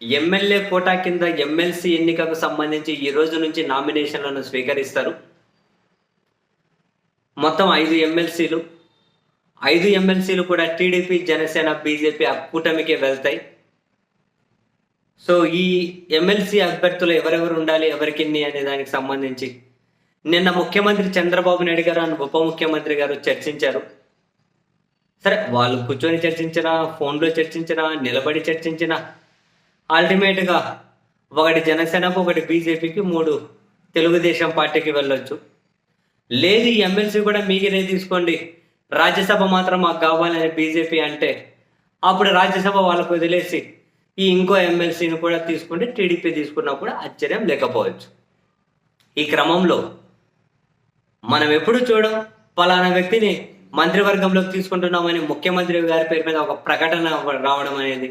MLA quota కింద MLC ఎన్నికకు సంబంధించి ఈ రోజు నుంచి నామినేషన్లను స్వీకరిస్తారు. మొత్తం 5 ఎమ్మెల్సీలు. 5 ఎమ్మెల్సీలు కూడా టీడీపీ, జనసేన, బీజేపీ కూటమికే వెళ్తాయి. సో ఈ ఎమ్మెల్సీ అభ్యర్థులు ఎవరెవరు ఉండాలి, ఎవరికిన్ని అనే దానికి సంబంధించి నిన్న ముఖ్యమంత్రి చంద్రబాబు నాయుడు గారు అండ్ ఉప ముఖ్యమంత్రి గారు చర్చించారు. సరే, వాళ్ళు కూర్చొని చర్చించినా, ఫోన్లో చర్చించినా, నిలబడి చర్చించినా, అల్టిమేట్గా ఒకటి జనసేనకు, ఒకటి బీజేపీకి, 3 తెలుగుదేశం పార్టీకి వెళ్ళొచ్చు. లేదు ఈ ఎమ్మెల్సీ కూడా మీరే తీసుకోండి, రాజ్యసభ మాత్రం మాకు కావాలని బీజేపీ అంటే అప్పుడు రాజ్యసభ వాళ్ళకు వదిలేసి ఈ ఇంకో ఎమ్మెల్సీని కూడా తీసుకుంటే టీడీపీ తీసుకున్నా కూడా ఆశ్చర్యం లేకపోవచ్చు. ఈ క్రమంలో మనం ఎప్పుడు చూడం పలానా వ్యక్తిని మంత్రివర్గంలోకి తీసుకుంటున్నామని ముఖ్యమంత్రి గారి పేరు మీద ఒక ప్రకటన రావడం అనేది.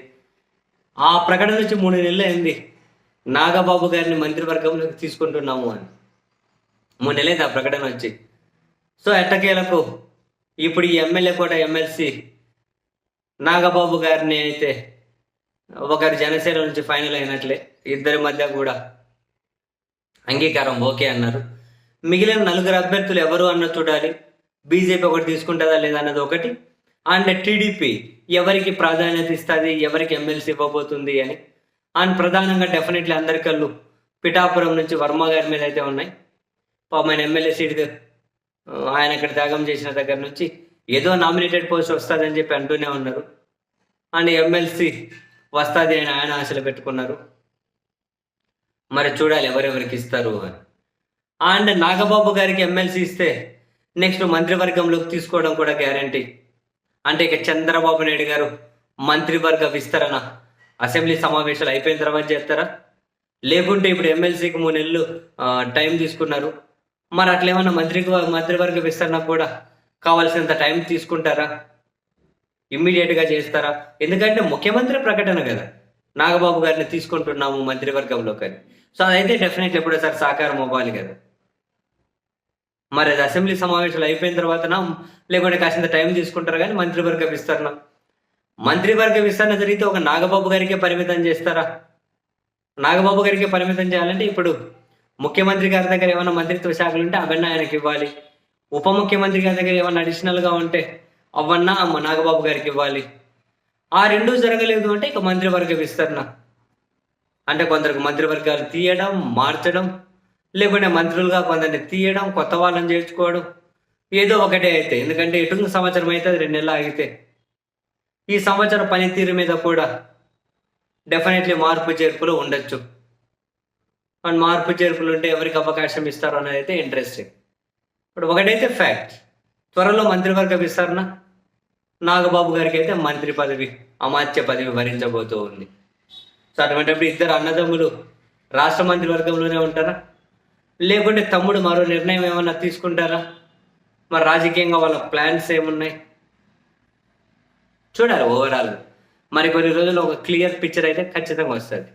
ఆ ప్రకటన నుంచి 3 నెలలు అయింది నాగబాబు గారిని మంత్రివర్గంలోకి తీసుకుంటున్నాము అని. 3 నెలలైంది ఆ ప్రకటన వచ్చి. సో ఎట్టకేలకు ఇప్పుడు ఈ ఎమ్మెల్యే కూడా ఎమ్మెల్సీ నాగబాబు గారిని అయితే ఒకరి జనసేన నుంచి ఫైనల్ అయినట్లే. ఇద్దరి మధ్య కూడా అంగీకారం ఓకే అన్నారు. మిగిలిన 4 అభ్యర్థులు ఎవరు అన్న చూడాలి. బీజేపీ ఒకటి తీసుకుంటుందా లేదా అన్నది ఒకటి, అండ్ టీడీపీ ఎవరికి ప్రాధాన్యత ఇస్తుంది, ఎవరికి ఎమ్మెల్సీ ఇవ్వబోతుంది అని. అండ్ ప్రధానంగా డెఫినెట్లీ అందరి కళ్ళు పిఠాపురం నుంచి వర్మ గారి మీద అయితే ఉన్నాయి. పాపమైన ఎమ్మెల్యే సీట్ ఆయన ఇక్కడ త్యాగం చేసిన దగ్గర నుంచి ఏదో నామినేటెడ్ పోస్ట్ వస్తుందని చెప్పి అంటూనే ఉన్నారు. అండ్ ఎమ్మెల్సీ వస్తుంది అని ఆయన ఆశలు పెట్టుకున్నారు. మరి చూడాలి ఎవరెవరికి ఇస్తారు అని. అండ్ నాగబాబు గారికి ఎమ్మెల్సీ ఇస్తే నెక్స్ట్ మంత్రివర్గంలోకి తీసుకోవడం కూడా గ్యారంటీ. అంటే ఇక చంద్రబాబు నాయుడు గారు మంత్రివర్గ విస్తరణ అసెంబ్లీ సమావేశాలు అయిపోయిన తర్వాత చేస్తారా, లేకుంటే ఇప్పుడు ఎమ్మెల్సీకి 3 నెలలు టైం తీసుకున్నారు, మరి అట్లేమన్నా మంత్రివర్గ విస్తరణ కూడా కావాల్సినంత టైం తీసుకుంటారా, ఇమ్మీడియట్గా చేస్తారా? ఎందుకంటే ముఖ్యమంత్రి ప్రకటన కదా నాగబాబు గారిని తీసుకుంటున్నాము మంత్రివర్గంలో కానీ. సో అదైతే డెఫినెట్లీ ఎప్పుడోసారి సాకారం అవ్వాలి కదా. మరి అది అసెంబ్లీ సమావేశాలు అయిపోయిన తర్వాతనా, లేకుంటే కాసింత టైం తీసుకుంటారు కానీ మంత్రివర్గ విస్తరణ జరిగితే ఒక నాగబాబు గారికే పరిమితం చేస్తారా? నాగబాబు గారికి పరిమితం చేయాలంటే ఇప్పుడు ముఖ్యమంత్రి గారి దగ్గర ఏమైనా మంత్రిత్వ శాఖలు ఉంటే అవన్నీ ఆయనకి ఇవ్వాలి. ఉప ముఖ్యమంత్రి గారి దగ్గర ఏమైనా అడిషనల్గా ఉంటే అవన్నా నాగబాబు గారికి ఇవ్వాలి. ఆ 2 జరగలేదు అంటే ఇక మంత్రివర్గ విస్తరణ అంటే కొందరికి మంత్రివర్గాలు తీయడం, మార్చడం, లేకుంటే మంత్రులుగా కొందరిని తీయడం, కొత్త వాళ్ళని చేర్చుకోవడం, ఏదో ఒకటే అయితే. ఎందుకంటే ఎటు సంవత్సరం అయితే 2 నెలలు ఆగితే ఈ సంవత్సరం పనితీరు మీద కూడా డెఫినెట్లీ మార్పు చేర్పులు ఉండొచ్చు. అండ్ మార్పు చేర్పులు ఉంటే ఎవరికి అవకాశం ఇస్తారు అనేది అయితే ఇంట్రెస్టింగ్. ఇప్పుడు ఒకటైతే ఫ్యాక్ట్, త్వరలో మంత్రివర్గ విస్తరణ, నాగబాబు గారికి అయితే మంత్రి పదవి, అమాత్య పదవి వరించబోతూ ఉంది. సో అటువంటిప్పుడు ఇద్దరు అన్నదమ్ములు రాష్ట్ర మంత్రివర్గంలోనే ఉంటారా, లేకుంటే తమ్ముడు మరో నిర్ణయం ఏమన్నా తీసుకుంటారా? మరి రాజకీయంగా వాళ్ళ ప్లాన్స్ ఏమున్నాయి చూడాలి ఓవరాల్. మరి కొన్ని రోజులు ఒక క్లియర్ పిక్చర్ అయితే ఖచ్చితంగా వస్తుంది.